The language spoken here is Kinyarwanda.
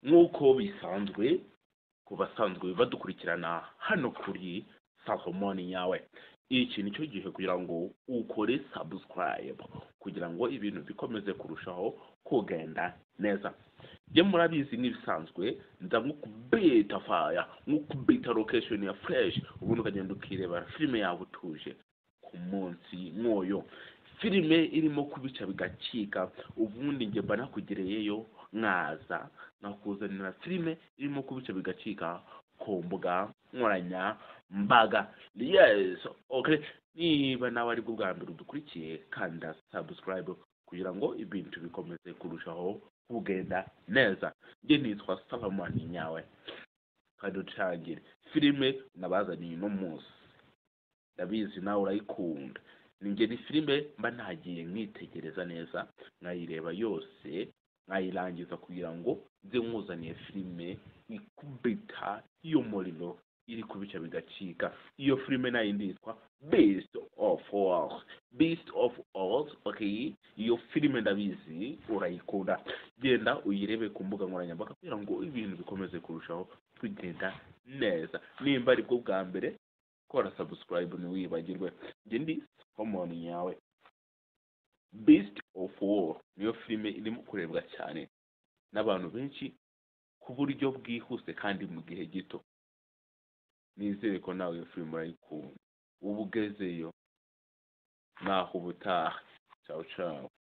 nk'uko bisanzwe ku basanzwe badukurikirana hano kuri Salomon yawe. Iki nicyo gihe kugira ngo ukore subscribe kugira ngo ibintu bikomeze kurushaho kugenda neza. Je murabizi nk'ibisanzwe nza nk'ukubita fire, nk'ukubita location ya fresh, ubundi ukagenda ukireba filime yawe utuje ku munsi nk'uyo. Filime irimo kubica bigacika, ubundi nge mba nakugereyeyo nkaza nakuzanira filime irimo kubica bigacika ku mbuga nkoranyambaga. Yes, okay. Niba nawe ari bwo bwa mbere udukurikiye kanda subscribe kugira ngo ibintu bikomeze kurushaho kugenda neza. Nge nitwa Salomon nyawe. Kandi utangire filime nabazaniye no munsi, ndabizi nawe urayikunda. Ninge ni filime mba nagiye nkitegereza neza, nkayireba yose, nkayirangiza kugira ngo nze nkuzaniye filime ikubita y'umuriro iri kubica bigacika. Iyo filime nayo yitwa Beast of Wars. Beast of Wars, okay. Iyo filime ndabizi urayikunda, genda uyirebe ku mbuga nkoranyambaga kugira ngo ibintu bikomeze kurushaho kugenda neza. Nimba ari bwo bwa mbere kora subscribe ntiwibagirwe. Nge ndi Salomon yawe. Beast of War niyo filime irimo kurebwa cyane n'abantu benshi ku buryo bwihuse kandi mu gihe gito. Nizere ko nawe iyo filime urayikunda. Ubu ugezeyo naho ubutaha. Ciao ciao.